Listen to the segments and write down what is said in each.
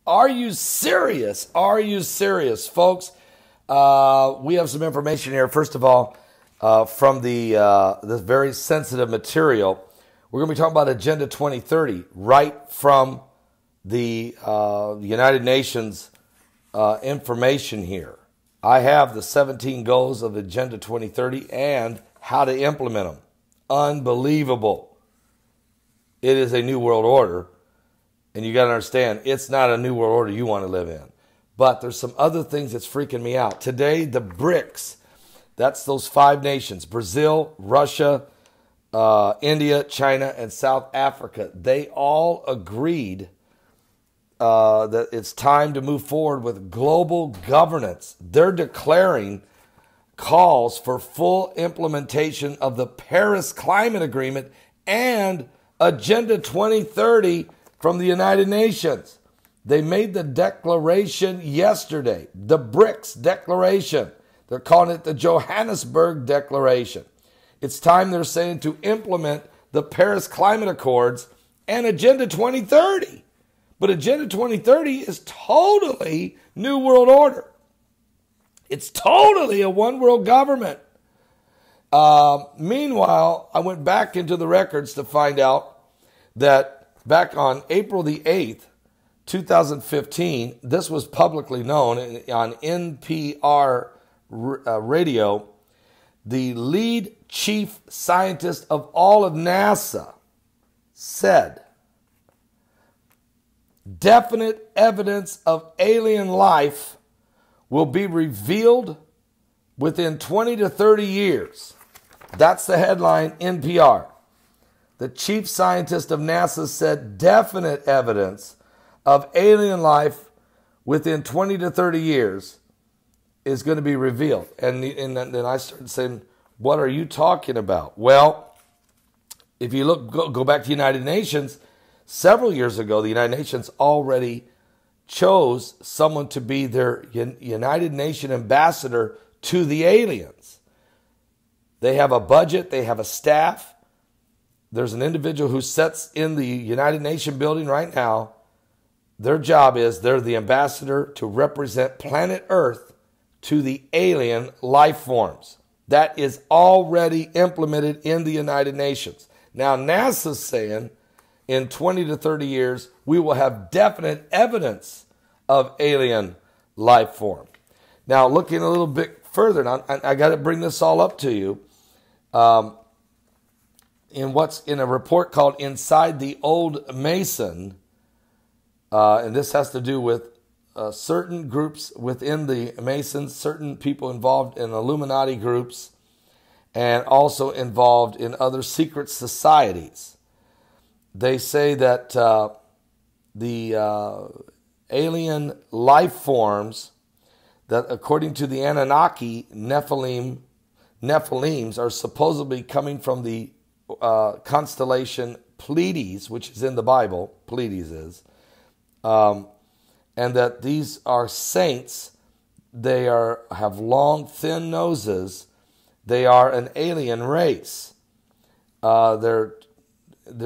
Are you serious? Are you serious, folks? We have some information here. First of all, from this very sensitive material, we're going to be talking about Agenda 2030 right from the United Nations information here. I have the 17 goals of Agenda 2030 and how to implement them. Unbelievable. It is a new world order. And you got to understand, it's not a new world order you want to live in. But there's some other things that's freaking me out. Today, the BRICS, that's those 5 nations, Brazil, Russia, India, China, and South Africa. They all agreed that it's time to move forward with global governance. They're declaring calls for full implementation of the Paris Climate Agreement and Agenda 2030 from the United Nations. They made the declaration yesterday, the BRICS Declaration. They're calling it the Johannesburg Declaration. It's time, they're saying, to implement the Paris Climate Accords and Agenda 2030. But Agenda 2030 is totally New World Order. It's totally a one world government. Meanwhile, I went back into the records to find out that back on April the 8th, 2015, this was publicly known on NPR radio. The lead chief scientist of all of NASA said, definite evidence of alien life will be revealed within 20 to 30 years. That's the headline, NPR. The chief scientist of NASA said definite evidence of alien life within 20 to 30 years is going to be revealed. And then I started saying, what are you talking about? Well, if you go back to the United Nations, several years ago, the United Nations already chose someone to be their United Nations ambassador to the aliens. They have a budget, they have a staff. There's an individual who sits in the United Nations building right now. Their job is they're the ambassador to represent planet Earth to the alien life forms. That is already implemented in the United Nations. Now NASA's saying in 20 to 30 years, we will have definite evidence of alien life form. Now looking a little bit further, now I got to bring this all up to you. In a report called Inside the Old Mason, and this has to do with certain groups within the Masons, certain people involved in Illuminati groups, and also involved in other secret societies. They say that the alien life forms that, according to the Anunnaki, Nephilims are supposedly coming from the constellation Pleiades, which is in the Bible, Pleiades is, and that these are saints. They have long, thin noses. They are an alien race. They're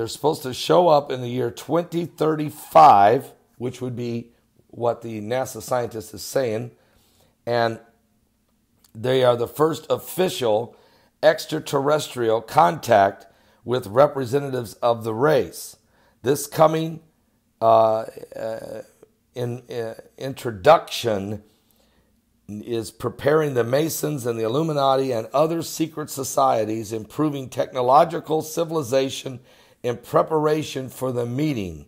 supposed to show up in the year 2035, which would be what the NASA scientist is saying, and they are the first official extraterrestrial contact with representatives of the race. This coming introduction is preparing the Masons and the Illuminati and other secret societies, improving technological civilization in preparation for the meeting.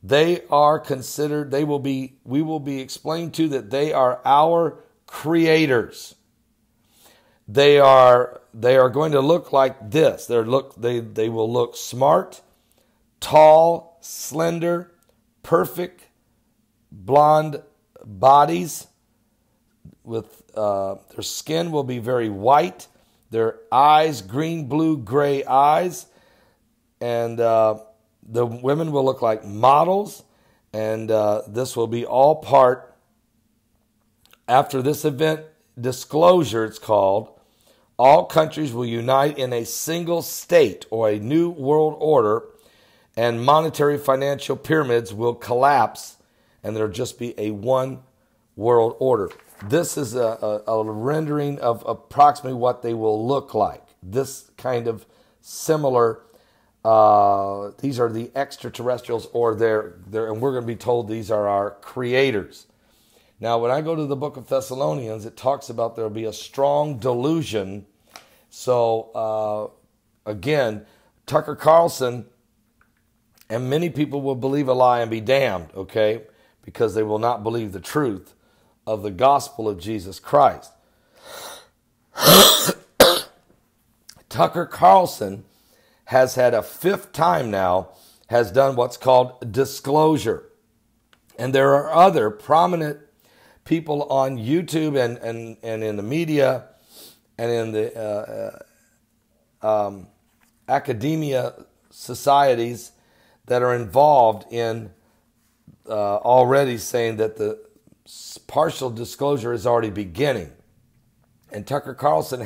They are considered, we will be explained to that they are our creators. They are going to look like this. They will look smart, tall, slender, perfect, blonde bodies. With their skin will be very white. Their eyes, green, blue, gray eyes, and the women will look like models. And this will be all part after this event disclosure. It's called. All countries will unite in a single state or a new world order, and monetary financial pyramids will collapse, and there'll just be a one world order. This is a rendering of approximately what they will look like. This kind of similar, these are the extraterrestrials, or they're, and we're going to be told these are our creators. Now, when I go to the book of Thessalonians, it talks about there will be a strong delusion. So, again, Tucker Carlson and many people will believe a lie and be damned, okay, because they will not believe the truth of the gospel of Jesus Christ. Tucker Carlson has had a fifth time now, has done what's called disclosure. And there are other prominent people on YouTube and in the media and in the academia societies that are involved in already saying that the partial disclosure is already beginning. And Tucker Carlson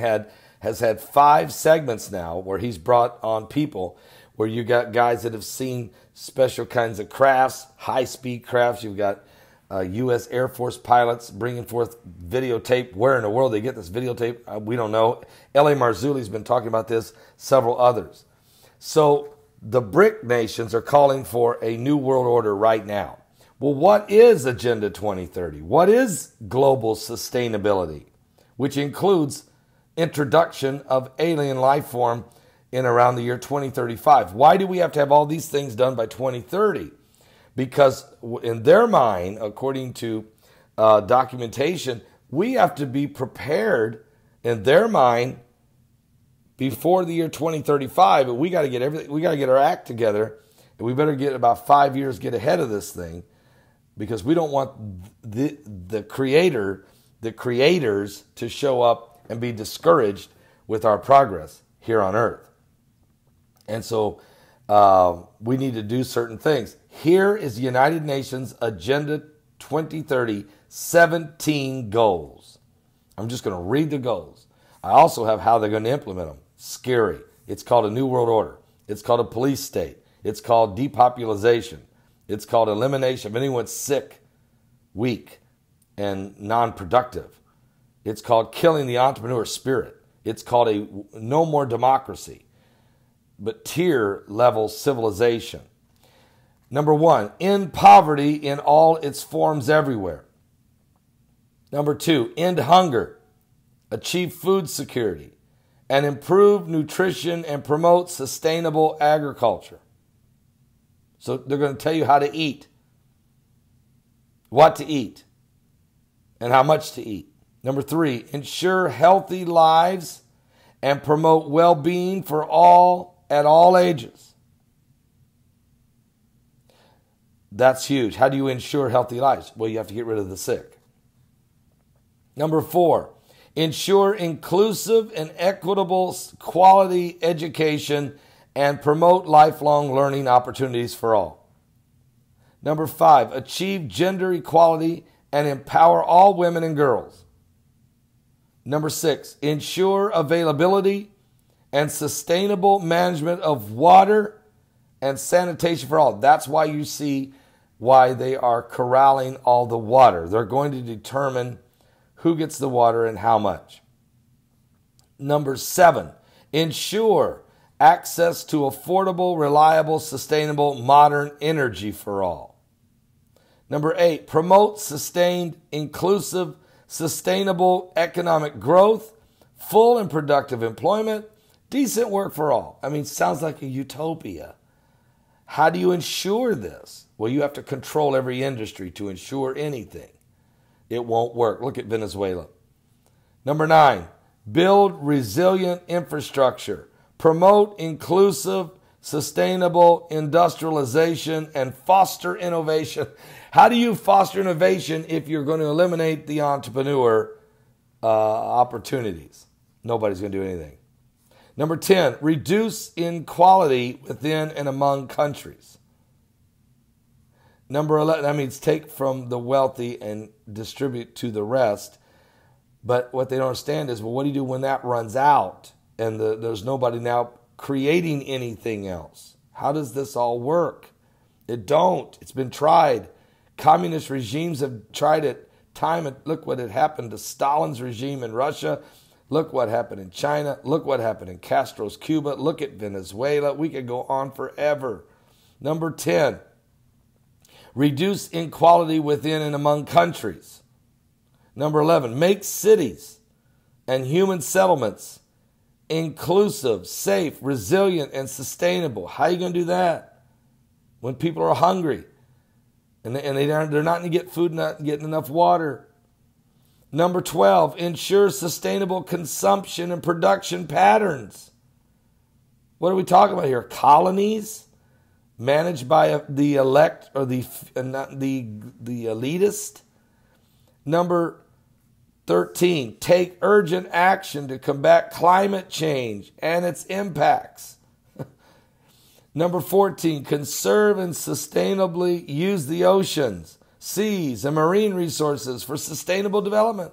has had 5 segments now where he's brought on people where you got guys that have seen special kinds of crafts, high-speed crafts. You've got U.S. Air Force pilots bringing forth videotape. Where in the world they get this videotape, we don't know. L.A. Marzulli's been talking about this, several others. So the BRIC nations are calling for a new world order right now. Well, what is Agenda 2030? What is global sustainability, which includes introduction of alien life form in around the year 2035? Why do we have to have all these things done by 2030? Because in their mind, according to documentation, we have to be prepared in their mind before the year 2035. We got to get everything. We got to get our act together, and we better get about 5 years get ahead of this thing, because we don't want the creators to show up and be discouraged with our progress here on earth. And so we need to do certain things. Here is the United Nations Agenda 2030, 17 goals. I'm just going to read the goals. I also have how they're going to implement them. Scary. It's called a new world order. It's called a police state. It's called depopulation. It's called elimination of anyone sick, weak, and non-productive. It's called killing the entrepreneur spirit. It's called a no more democracy, but tier level civilization. Number 1, end poverty in all its forms everywhere. Number 2, end hunger, achieve food security, and improve nutrition and promote sustainable agriculture. So they're going to tell you how to eat, what to eat, and how much to eat. Number 3, ensure healthy lives and promote well-being for all at all ages. That's huge. How do you ensure healthy lives? Well, you have to get rid of the sick. Number 4, ensure inclusive and equitable quality education and promote lifelong learning opportunities for all. Number 5, achieve gender equality and empower all women and girls. Number 6, ensure availability and sustainable management of water and sanitation for all. That's why you see why they are corralling all the water. They're going to determine who gets the water and how much. Number 7, ensure access to affordable, reliable, sustainable, modern energy for all. Number 8, promote sustained, inclusive, sustainable economic growth, full and productive employment, decent work for all. I mean, sounds like a utopia. How do you ensure this? Well, you have to control every industry to ensure anything. It won't work. Look at Venezuela. Number 9, build resilient infrastructure. Promote inclusive, sustainable industrialization and foster innovation. How do you foster innovation if you're going to eliminate the entrepreneur opportunities? Nobody's going to do anything. Number 10, reduce inequality within and among countries. Number 11, that means take from the wealthy and distribute to the rest. But what they don't understand is, well, what do you do when that runs out and there's nobody now creating anything else? How does this all work? It don't. It's been tried. Communist regimes have tried it time and look what had happened to Stalin's regime in Russia. Look what happened in China. Look what happened in Castro's Cuba. Look at Venezuela. We could go on forever. Number 10, reduce inequality within and among countries. Number 11, make cities and human settlements inclusive, safe, resilient, and sustainable. How are you going to do that when people are hungry and they're not going to get food, not getting enough water? Number 12, ensure sustainable consumption and production patterns. What are we talking about here? Colonies managed by the elect or the elitist. Number 13, take urgent action to combat climate change and its impacts. Number 14, conserve and sustainably use the oceans, seas, and marine resources for sustainable development.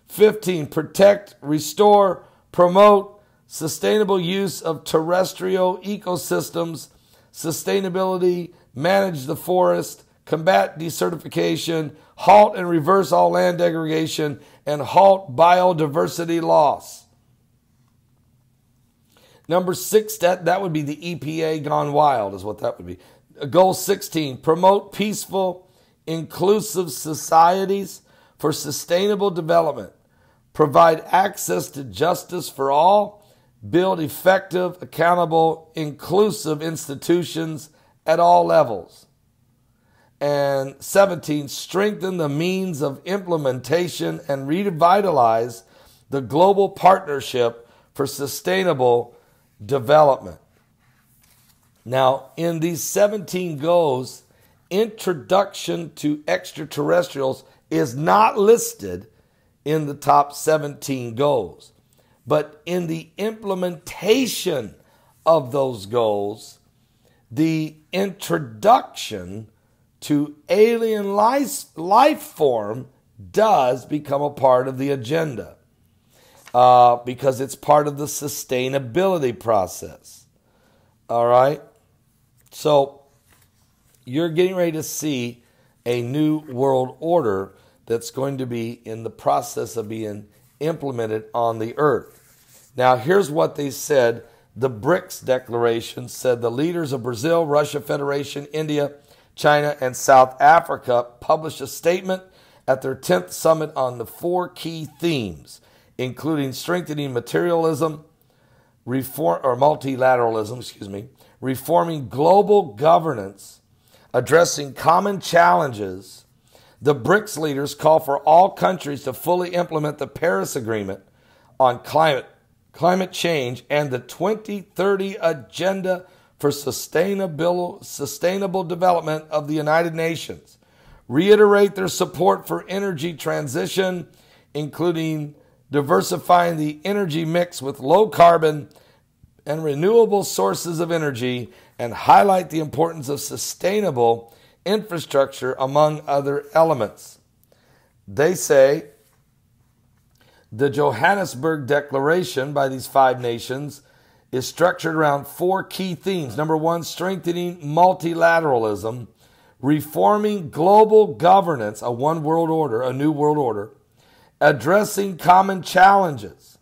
15, protect, restore, promote sustainable use of terrestrial ecosystems, sustainability, manage the forest, combat desertification, halt and reverse all land degradation, and halt biodiversity loss. Number 6, that would be the EPA gone wild is what that would be. Goal 16, promote peaceful, inclusive societies for sustainable development. Provide access to justice for all. Build effective, accountable, inclusive institutions at all levels. And 17, strengthen the means of implementation and revitalize the global partnership for sustainable development. Now, in these 17 goals, introduction to extraterrestrials is not listed in the top 17 goals. But in the implementation of those goals, the introduction to alien life form does become a part of the agenda because it's part of the sustainability process. All right? So you're getting ready to see a new world order that's going to be in the process of being implemented on the earth. Now, here's what they said. The BRICS declaration said the leaders of Brazil, Russia Federation, India, China, and South Africa published a statement at their 10th summit on the 4 key themes, including strengthening materialism, multilateralism, reforming global governance, addressing common challenges. The BRICS leaders call for all countries to fully implement the Paris Agreement on climate change and the 2030 Agenda for Sustainable Development of the United Nations. Reiterate their support for energy transition, including diversifying the energy mix with low carbon and renewable sources of energy, and highlight the importance of sustainable infrastructure, among other elements. They say the Johannesburg Declaration by these 5 nations is structured around 4 key themes. Number 1, strengthening multilateralism, reforming global governance, a one world order, a new world order, addressing common challenges,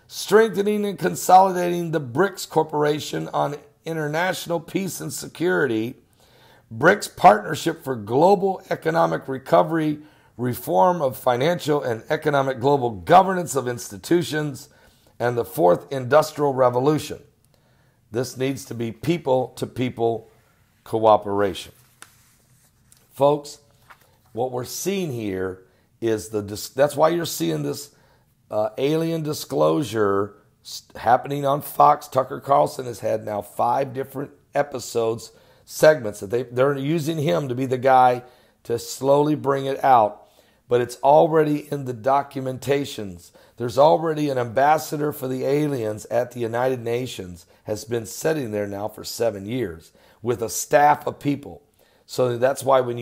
strengthening and consolidating the BRICS Corporation on international peace and security, BRICS Partnership for Global Economic Recovery, reform of financial and economic global governance of institutions, and the 4th Industrial Revolution. This needs to be people-to-people cooperation. Folks, what we're seeing here is that's why you're seeing this alien disclosure happening on Fox. Tucker Carlson has had now 5 different episodes, segments that they're using him to be the guy to slowly bring it out. But it's already in the documentations. There's already an ambassador for the aliens at the United Nations has been sitting there now for 7 years with a staff of people. So that's why when you